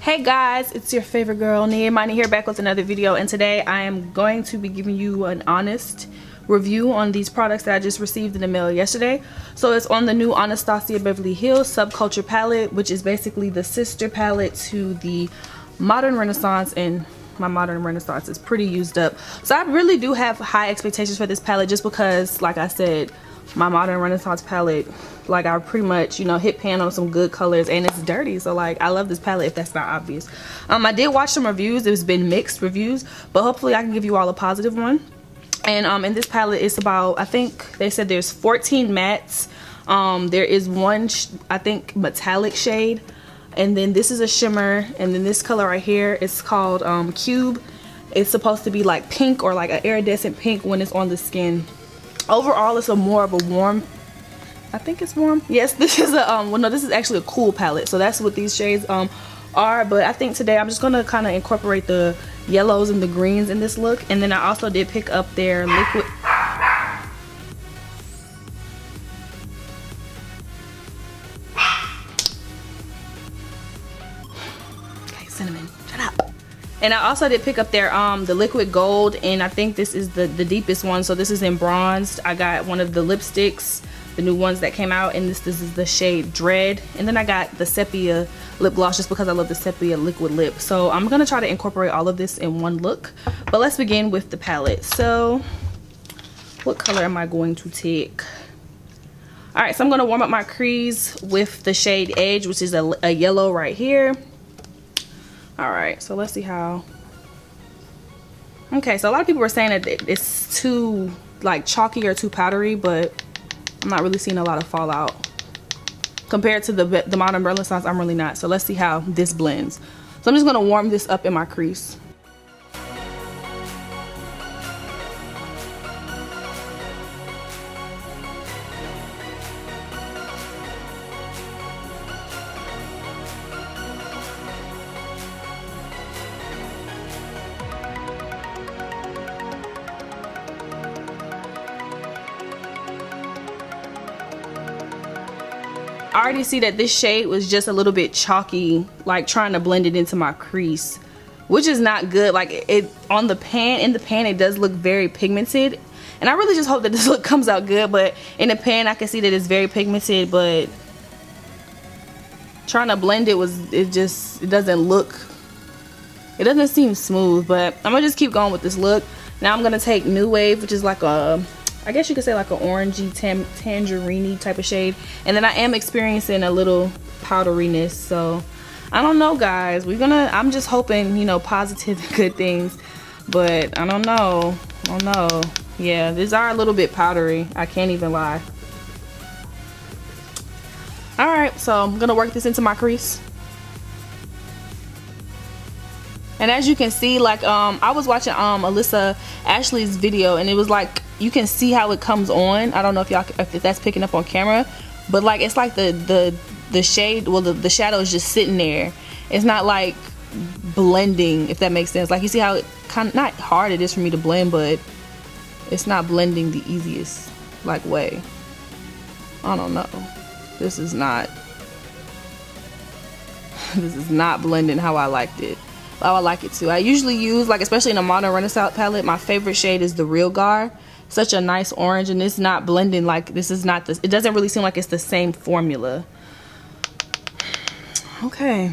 Hey guys, it's your favorite girl Niabiafoefia here, back with another video, and today I am going to be giving you an honest review on these products that I just received in the mail yesterday. So it's on the new Anastasia Beverly Hills Subculture palette, which is basically the sister palette to the Modern Renaissance, and my Modern Renaissance is pretty used up. So I really do have high expectations for this palette, just because, like I said, my Modern Renaissance palette, like, I pretty much, you know, hit pan on some good colors, and it's dirty. So like, I love this palette, if that's not obvious. I did watch some reviews. It's been mixed reviews, but hopefully I can give you all a positive one. And in this palette, it's about, I think they said there's 14 mattes. There is one I think metallic shade, and then this is a shimmer, and then this color right here is called Cube. It's supposed to be like pink, or like an iridescent pink when it's on the skin. Overall, it's a more of a warm, I think it's warm. Yes, this is a well, no, this is actually a cool palette. So that's what these shades are. But I think today I'm just gonna kind of incorporate the yellows and the greens in this look. And then I also did pick up their liquid. Okay, cinnamon, shut up. And I also did pick up their the liquid gold, and I think this is the deepest one. So this is in bronzed. I got one of the lipsticks, the new ones that came out, and this is the shade Dread. And then I got the sepia lip gloss, just because I love the sepia liquid lip. So I'm gonna try to incorporate all of this in one look. But let's begin with the palette. So what color am I going to take? All right, so I'm gonna warm up my crease with the shade Edge, which is a yellow right here. All right, so let's see how. Okay, so a lot of people were saying that it's too like chalky or too powdery, but I'm not really seeing a lot of fallout compared to the Modern Renaissance. I'm really not. So let's see how this blends. So I'm just gonna warm this up in my crease. I already see that this shade was just a little bit chalky, like trying to blend it into my crease, which is not good. Like, it on the pan, in the pan it does look very pigmented, and I really just hope that this look comes out good. But in the pan I can see that it's very pigmented, but trying to blend it doesn't seem smooth. But I'm gonna just keep going with this look. Now I'm gonna take New Wave, which is like a, I guess you could say like an orangey tangerine type of shade. And then I am experiencing a little powderiness. So I don't know, guys. I'm just hoping, you know, positive and good things. But I don't know. Yeah, these are a little bit powdery. I can't even lie. All right, so I'm gonna work this into my crease. And as you can see, like, I was watching Alyssa Ashley's video, and it was like, you can see how it comes on. I don't know if that's picking up on camera, but like, it's like the shade, well, the shadow is just sitting there. It's not like blending, if that makes sense. Like, you see how it kind of, not hard it is for me to blend, but it's not blending the easiest like way. I don't know. This is not blending how I liked it. How I like it too. I usually use, like, especially in a Modern Renaissance palette, my favorite shade is the Real Gar. Such a nice orange, and it's not blending like, this is not this. It doesn't really seem like it's the same formula. Okay.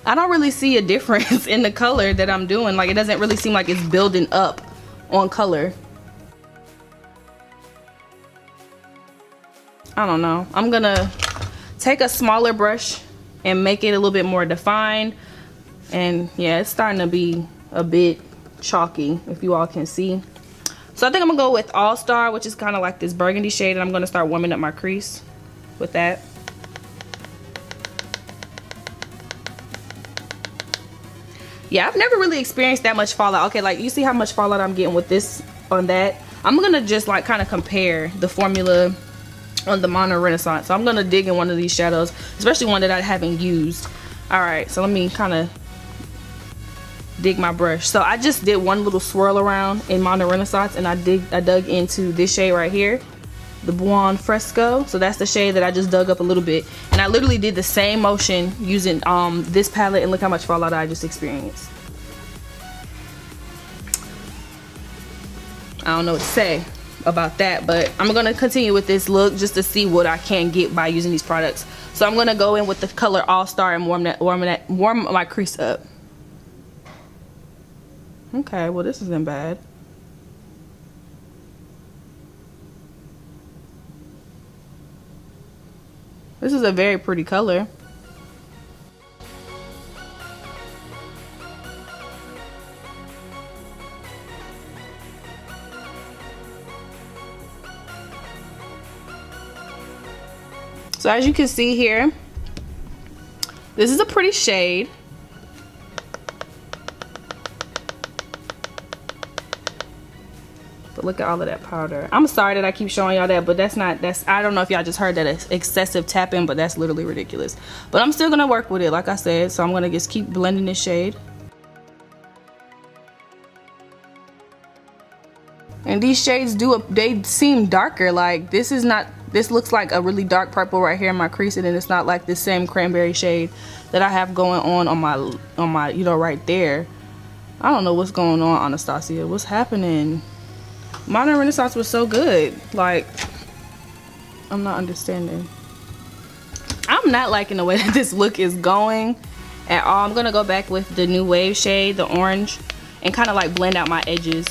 I don't really see a difference in the color that I'm doing. Like, it doesn't really seem like it's building up on color. I don't know. I'm gonna take a smaller brush and make it a little bit more defined. And yeah, it's starting to be a bit chalky, if you all can see. So I think I'm gonna go with All Star, which is kind of like this burgundy shade, and I'm gonna start warming up my crease with that. Yeah, I've never really experienced that much fallout. Okay, like, you see how much fallout I'm getting with this on that? I'm gonna just like kind of compare the formula on the Modern Renaissance. So I'm gonna dig in one of these shadows, especially one that I haven't used. All right, so let me kind of dig my brush. So I just did one little swirl around in Modern Renaissance, and I dug into this shade right here. the Buon Fresco. So that's the shade that I just dug up a little bit, and I literally did the same motion using this palette, and look how much fallout I just experienced. I don't know what to say about that, but I'm gonna continue with this look just to see what I can get by using these products. So I'm gonna go in with the color All Star and warm my crease up. Okay, well this isn't bad. This is a very pretty color. So as you can see here, this is a pretty shade. But look at all of that powder. I'm sorry that I keep showing y'all that, but I don't know if y'all just heard that it's excessive tapping, but that's literally ridiculous. But I'm still gonna work with it, like I said, so I'm gonna just keep blending this shade. And these shades they seem darker. Like this looks like a really dark purple right here in my crease, and then it's not like the same cranberry shade that I have going on my you know, right there. I don't know what's going on, Anastasia. What's happening? Modern Renaissance was so good. Like, I'm not understanding. I'm not liking the way that this look is going at all. I'm gonna go back with the New Wave shade, the orange, and kind of like blend out my edges,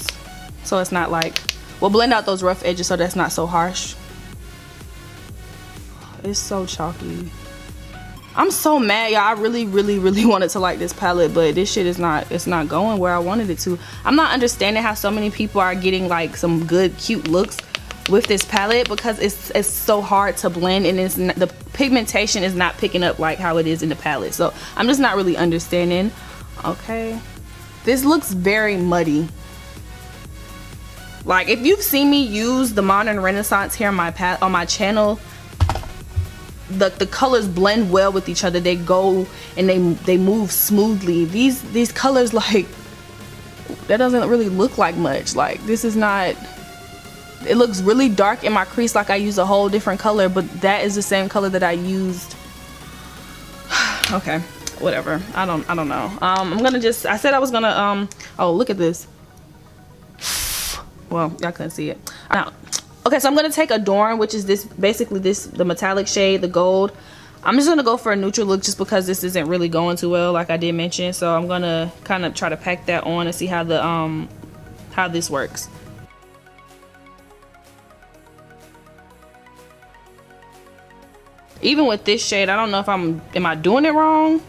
so it's not like, well, blend out those rough edges so that's not so harsh. It's so chalky. I'm so mad, y'all. I really wanted to like this palette, but this shit is not, it's not going where I wanted it to. I'm not understanding how so many people are getting like some good cute looks with this palette, because it's so hard to blend, and the pigmentation is not picking up like how it is in the palette. So I'm just not really understanding. Okay, this looks very muddy. Like, if you've seen me use the Modern Renaissance here on my channel, the colors blend well with each other. They go and they move smoothly. These colors, like, that doesn't really look like much. Like, this is not, it looks really dark in my crease, like I used a whole different color, but that is the same color that I used. Okay, whatever. I don't know. I'm gonna just, I said I was gonna oh, look at this. Well, y'all couldn't see it. Now, okay, so I'm gonna take Adorn, which is this, basically this, the metallic shade, the gold. I'm just gonna go for a neutral look just because this isn't really going too well, like I did mention. So I'm gonna kind of try to pack that on and see how the how this works. Even with this shade, I don't know if am I doing it wrong?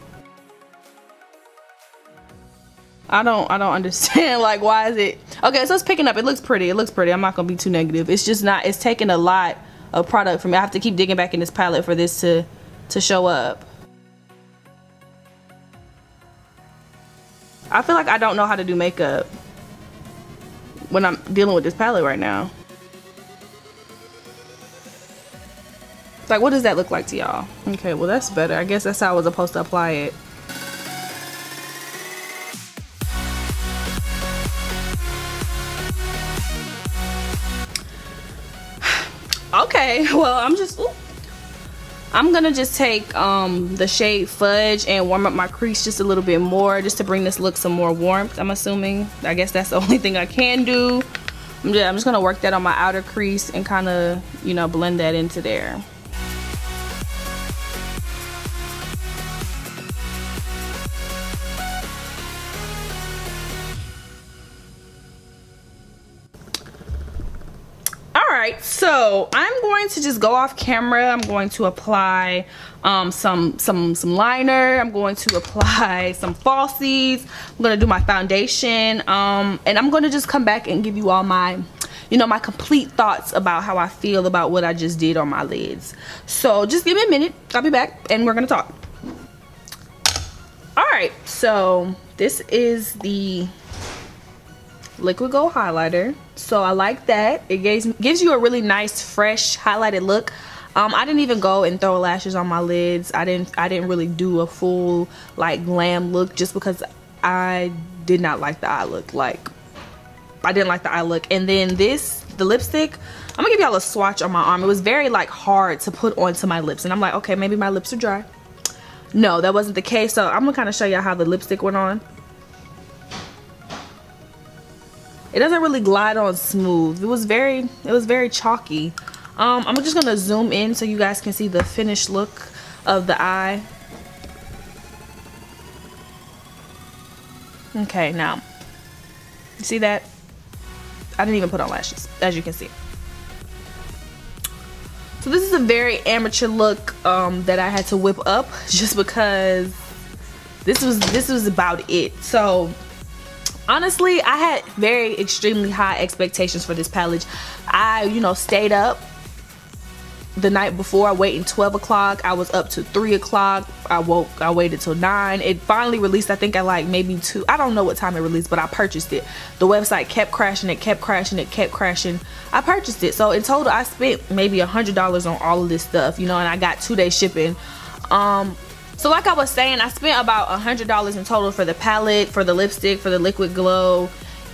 I don't understand, like, why is it okay? So it's picking up. It looks pretty. I'm not gonna be too negative. It's just not, it's taking a lot of product for me. I have to keep digging back in this palette for this to show up. I feel like I don't know how to do makeup when I'm dealing with this palette right now. Like, what does that look like to y'all? Okay, well, that's better. I guess that's how I was supposed to apply it. Okay, well, I'm gonna just take the shade Fudge and warm up my crease just a little bit more, just to bring this look some more warmth, I'm assuming. I guess that's the only thing I can do. I'm just gonna work that on my outer crease and kind of, you know, blend that into there. Alright, so I'm going to just go off camera. I'm going to apply some liner. I'm going to apply some falsies. I'm going to do my foundation. And I'm going to just come back and give you all my, you know, my complete thoughts about how I feel about what I just did on my lids. So just give me a minute. I'll be back and we're going to talk. Alright, so this is the liquid gold highlighter. So I like that. It gives you a really nice fresh highlighted look. I didn't even go and throw lashes on my lids. I didn't really do a full like glam look just because I did not like the eye look. Like, I didn't like the eye look. And then the lipstick, I'm gonna give y'all a swatch on my arm. It was very like hard to put onto my lips, and I'm like, okay, maybe my lips are dry. No, that wasn't the case. So I'm gonna kind of show y'all how the lipstick went on. It doesn't really glide on smooth. It was very chalky. I'm just gonna zoom in so you guys can see the finished look of the eye. Okay, now you see that? I didn't even put on lashes, as you can see. So this is a very amateur look that I had to whip up just because this was about it. So honestly, I had extremely high expectations for this palette. I, stayed up the night before. I waited 12 o'clock. I was up to 3 o'clock. I waited till 9. It finally released, I think at like maybe 2. I don't know what time it released, but I purchased it. The website kept crashing. It kept crashing. It kept crashing. I purchased it. So in total, I spent maybe $100 on all of this stuff, and I got 2-day shipping. So like I was saying, I spent about $100 in total for the palette, for the lipstick, for the liquid glow.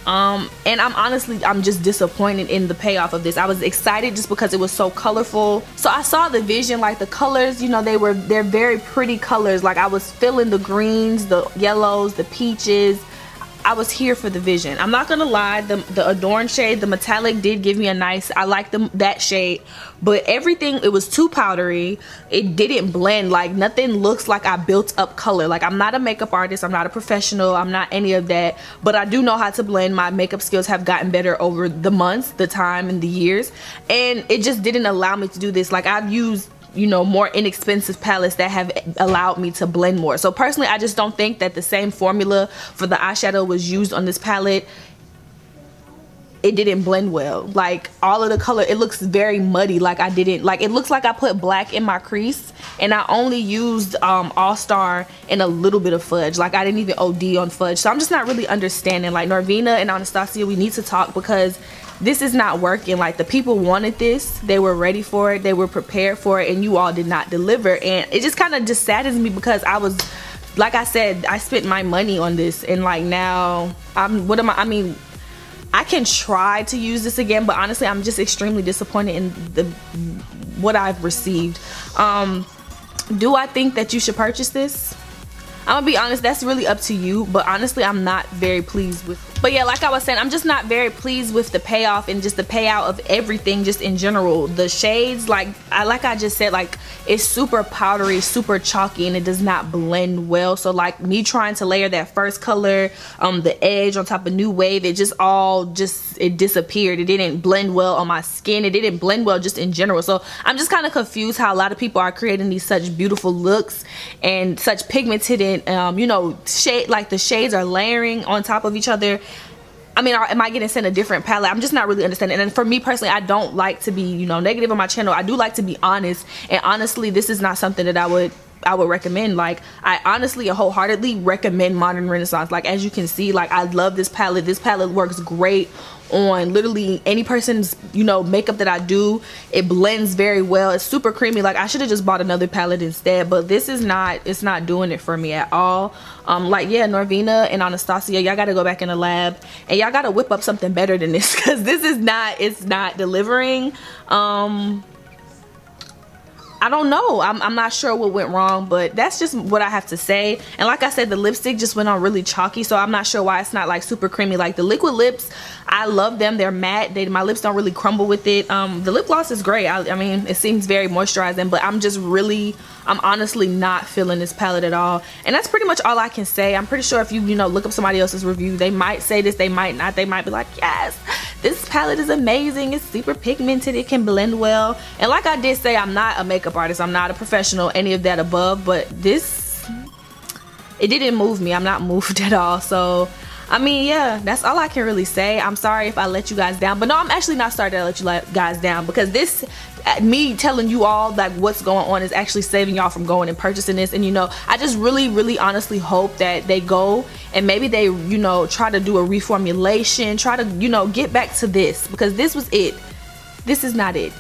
And I'm just disappointed in the payoff of this. I was excited just because it was so colorful. So I saw the vision, like the colors, they're very pretty colors. Like I was feeling the greens, the yellows, the peaches. I was here for the vision. I'm not gonna lie, the Adorn shade, the metallic did give me a nice, I like that shade, but everything, it was too powdery. It didn't blend. Like nothing looks like I built up color. Like I'm not a makeup artist, I'm not a professional, I'm not any of that, but I do know how to blend. My makeup skills have gotten better over the months, the time, and the years, and it just didn't allow me to do this. Like I've used more inexpensive palettes that have allowed me to blend more. So personally, I just don't think that the same formula for the eyeshadow was used on this palette. It didn't blend well. Like all of the color, it looks very muddy. Like it looks like I put black in my crease, and I only used All Star and a little bit of fudge. Like I didn't even OD on fudge. So I'm just not really understanding. Like Norvina and Anastasia, we need to talk, because this is not working. Like the people wanted this, they were ready for it, they were prepared for it, and you all did not deliver. And it just kind of just saddens me, because I was, like I said, I spent my money on this, and like now I can try to use this again, but honestly I'm just extremely disappointed in what I've received. Do I think that you should purchase this? I'm gonna be honest, that's really up to you, but honestly I'm not very pleased with it. But yeah, like I was saying, I'm just not very pleased with the payoff and just the payout of everything, just in general. The shades, like I just said, like it's super powdery, super chalky, and it does not blend well. So like me trying to layer that first color, the edge on top of New Wave, it disappeared. It didn't blend well on my skin. It didn't blend well just in general. So I'm just kind of confused how a lot of people are creating these such beautiful looks and such pigmented and shade, like the shades are layering on top of each other. I mean, am I getting sent a different palette? I'm just not really understanding. And for me personally, I don't like to be negative on my channel. I do like to be honest, and honestly this is not something that I would recommend. Like I honestly and wholeheartedly recommend Modern Renaissance. Like as you can see, like I love this palette. This palette works great on literally any person's makeup that I do. It blends very well. It's super creamy. Like I should have just bought another palette instead, but this is not, it's not doing it for me at all. Like yeah, Norvina and Anastasia, y'all gotta go back in the lab and y'all gotta whip up something better than this, because this is not, it's not delivering. I don't know. I'm not sure what went wrong, but that's just what I have to say. And like I said, the lipstick just went on really chalky, so I'm not sure why it's not like super creamy. Like the liquid lips, I love them. They're matte. My lips don't really crumble with it. The lip gloss is great. I mean, it seems very moisturizing, but I'm honestly not feeling this palette at all. And that's pretty much all I can say. I'm pretty sure if you look up somebody else's review, they might say this, they might not. They might be like, yes, this palette is amazing. It's super pigmented. It can blend well. And like I did say, I'm not a makeup artist. I'm not a professional, any of that above. But this, it didn't move me. I'm not moved at all. So I mean, yeah, that's all I can really say. I'm sorry if I let you guys down, but no, I'm actually not sorry that I let you guys down, because this, me telling you all like what's going on, is actually saving y'all from going and purchasing this. And I just really honestly hope that they go and maybe they try to do a reformulation, try to get back to this, because this was it. this is not it.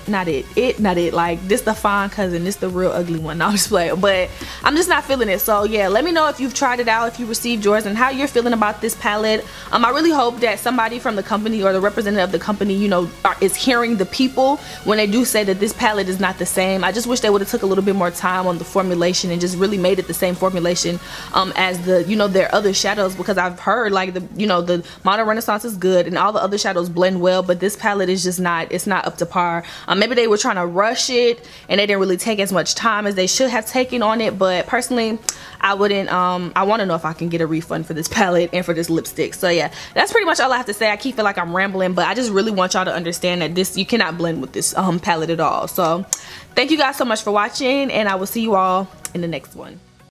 Not it. Like, this the fine cousin, this the real ugly one. No, I'm just playing, but I'm just not feeling it. So yeah, let me know if you've tried it out, if you received yours, and how you're feeling about this palette. I really hope that somebody from the company or the representative of the company, you know, is hearing the people when they do say that this palette is not the same. I just wish they would have took a little bit more time on the formulation and just really made it the same formulation as the, you know, their other shadows, because I've heard like the, you know, the Modern Renaissance is good and all the other shadows blend well, but this palette is just not, it's not up to par. Maybe they were trying to rush it and they didn't really take as much time as they should have taken on it, but personally I wouldn't. I want to know if I can get a refund for this palette and for this lipstick. So yeah, that's pretty much all I have to say. I keep feeling like I'm rambling, but I just really want y'all to understand that this, you cannot blend with this palette at all. So thank you guys so much for watching, and I will see you all in the next one.